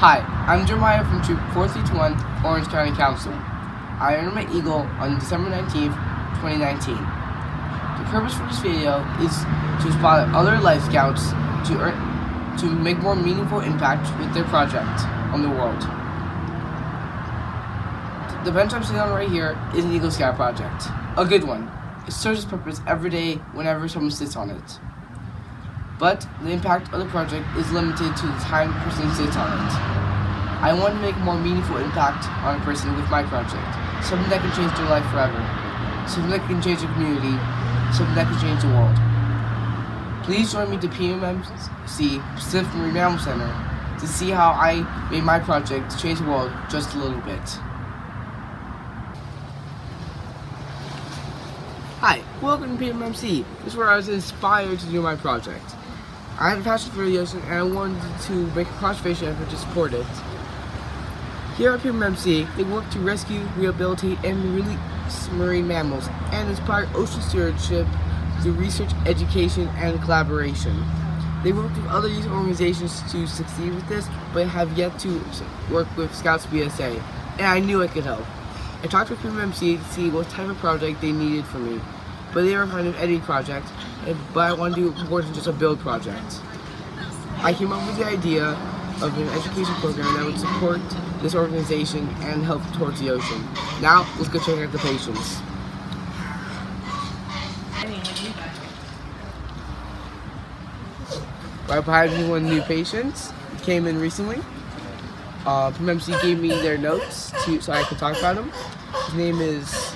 Hi, I'm Jeremiah from Troop 431, Orange County Council. I earned my Eagle on December 19th, 2019. The purpose for this video is to inspire other Life Scouts to make more meaningful impact with their project on the world. The bench I'm sitting on right here is an Eagle Scout project, a good one. It serves its purpose every day whenever someone sits on it. But the impact of the project is limited to the time a person sits on it. I want to make a more meaningful impact on a person with my project, something that can change their life forever, something that can change the community, something that can change the world. Please join me to PMMC, Pacific Marine Mammal Center, to see how I made my project change the world just a little bit. Hi, welcome to PMMC. This is where I was inspired to do my project. I had a passion for the ocean and I wanted to make a conservation effort to support it. Here at PMMC, they work to rescue, rehabilitate, and release marine mammals and inspire ocean stewardship through research, education, and collaboration. They work with other youth organizations to succeed with this, but have yet to work with Scouts BSA, and I knew I could help. I talked with PMMC to see what type of project they needed from me, but they were kind of any project, but I wanted to do more than just a build project. I came up with the idea of an education program that would support this organization and help towards the ocean. Now, let's go check out the patients. I hired 1 new patients, came in recently. PMMC gave me their notes so I could talk about him. His name is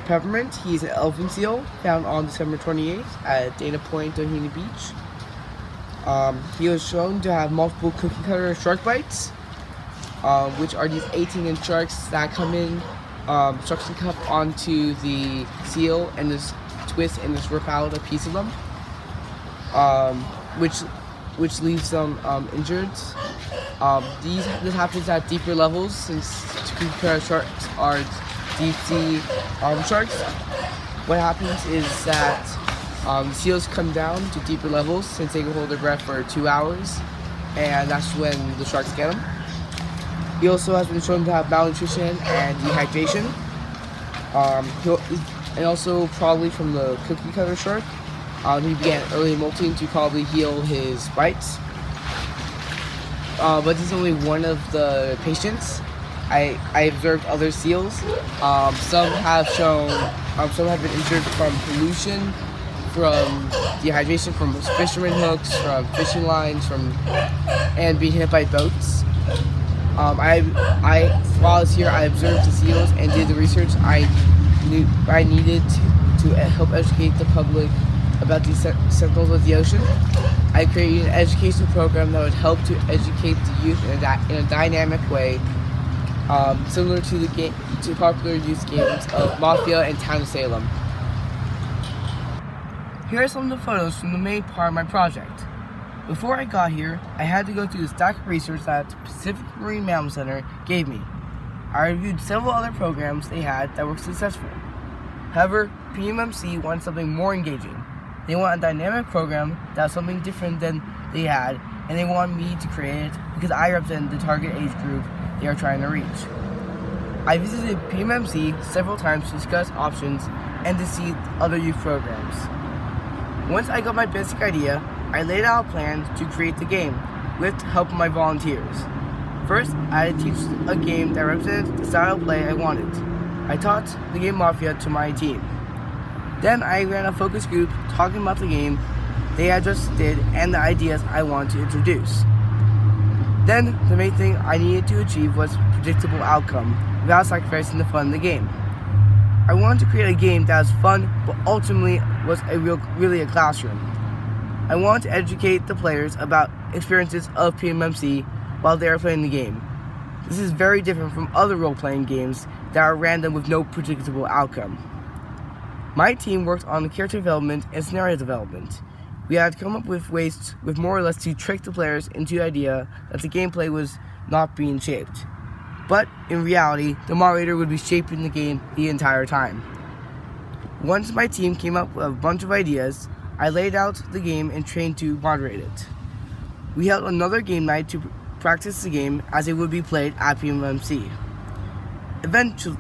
Peppermint. He's an elephant seal found on December 28th at Dana Point, Doheny Beach. He was shown to have multiple cookie cutter shark bites, which are these 18-inch sharks that come in, suction cup onto the seal and just twist and just rip out a piece of them, which leaves them injured. This happens at deeper levels since cookie cutter sharks are deep sea sharks. What happens is that seals come down to deeper levels since they can hold their breath for 2 hours, and that's when the sharks get them. He also has been shown to have malnutrition and dehydration, and also probably from the cookie cutter shark. He began early molting to probably heal his bites. But this is only one of the patients. I observed other seals. Some have been injured from pollution, from dehydration, from fisherman hooks, from fishing lines, and being hit by boats. While I was here, I observed the seals and did the research I needed to help educate the public about these sentinels of the ocean. I created an educational program that would help to educate the youth in a dynamic way, similar to popular youth games of Mafia and Town of Salem. Here are some of the photos from the main part of my project. Before I got here, I had to go through the stack of research that Pacific Marine Mammal Center gave me. I reviewed several other programs they had that were successful. However, PMMC wanted something more engaging. They want a dynamic program that was something different than they had, and they wanted me to create it because I represent the target age group they are trying to reach. I visited PMMC several times to discuss options and to see other youth programs. Once I got my basic idea, I laid out a plan to create the game with the help of my volunteers. First, I had to teach a game that represented the style of play I wanted. I taught the game Mafia to my team. Then I ran a focus group talking about the game they had just did and the ideas I wanted to introduce. Then the main thing I needed to achieve was predictable outcome without sacrificing the fun of the game. I wanted to create a game that was fun but ultimately was really a classroom. I wanted to educate the players about experiences of PMMC while they are playing the game. This is very different from other role-playing games that are random with no predictable outcome. My team worked on the character development and scenario development. We had to come up with ways with more or less to trick the players into the idea that the gameplay was not being shaped. But in reality, the moderator would be shaping the game the entire time. Once my team came up with a bunch of ideas, I laid out the game and trained to moderate it. We held another game night to practice the game as it would be played at PMMC. Eventually,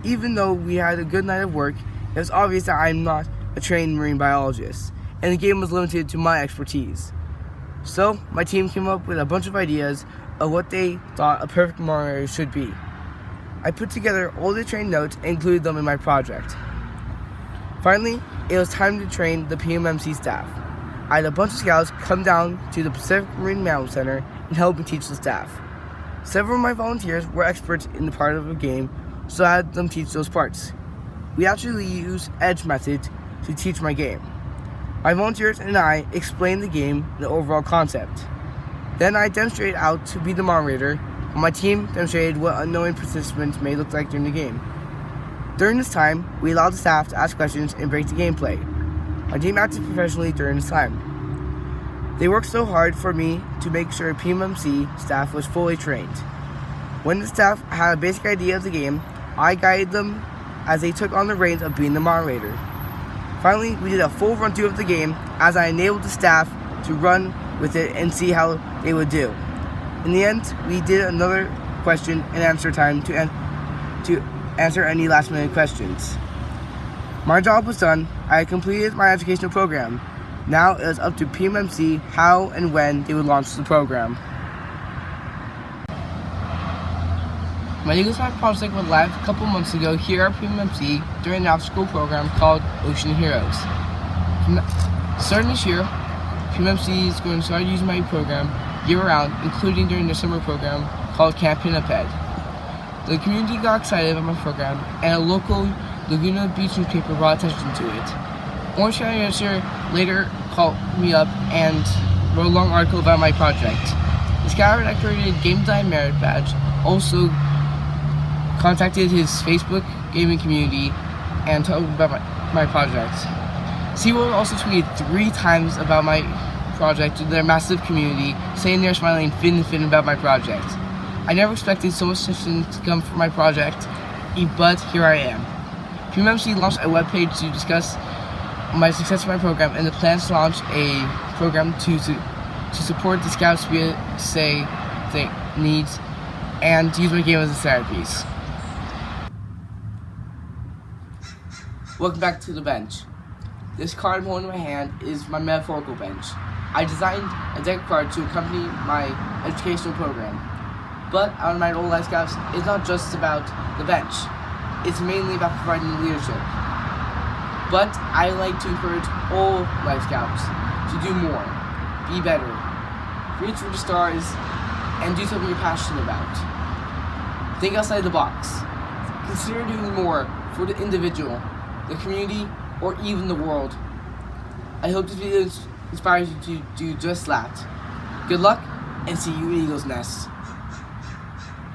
even though we had a good night of work, it was obvious that I'm not a trained marine biologist, and the game was limited to my expertise. So, my team came up with a bunch of ideas of what they thought a perfect moderator should be. I put together all the trained notes and included them in my project. Finally, it was time to train the PMMC staff. I had a bunch of scouts come down to the Pacific Marine Mammal Center and help me teach the staff. Several of my volunteers were experts in the part of the game, so I had them teach those parts. We actually used Edge method to teach my game. My volunteers and I explained the game and the overall concept. Then I demonstrated out to be the moderator, while my team demonstrated what unknowing participants may look like during the game. During this time, we allowed the staff to ask questions and break the gameplay. My team acted professionally during this time. They worked so hard for me to make sure PMMC staff was fully trained. When the staff had a basic idea of the game, I guided them as they took on the reins of being the moderator. Finally, we did a full run-through of the game as I enabled the staff to run with it and see how they would do. In the end, we did another question and answer time to answer any last-minute questions. My job was done. I had completed my educational program. Now it was up to PMMC how and when they would launch the program. My Eagle Scout project went live a couple months ago here at PMMC during an after-school program called Ocean Heroes. Starting this year, PMMC is going to start using my program year-round, including during their summer program called Camp Pinniped. The community got excited about my program, and a local Laguna Beach newspaper brought attention to it. Orange County Register later called me up and wrote a long article about my project. The scout that created Game Design Merit Badge also contacted his Facebook gaming community and told about my project. SeaWorld also tweeted 3 times about my project to their massive community, saying they're smiling fin to fin about my project. I never expected so much attention to come from my project, but here I am. PMMC launched a webpage to discuss my success of my program and the plans to launch a program to support the Scouts BSA needs and to use my game as a centerpiece. Welcome back to the bench. This card I'm holding in my hand is my metaphorical bench. I designed a deck of cards to accompany my educational program. But out of my old Life Scouts, it's not just about the bench. It's mainly about providing leadership. But I like to encourage all Life Scouts to do more, be better, reach for the stars, and do something you're passionate about. Think outside the box. Consider doing more for the individual, the community, or even the world. I hope this video inspires you to do just that. Good luck, and see you in Eagle's Nest.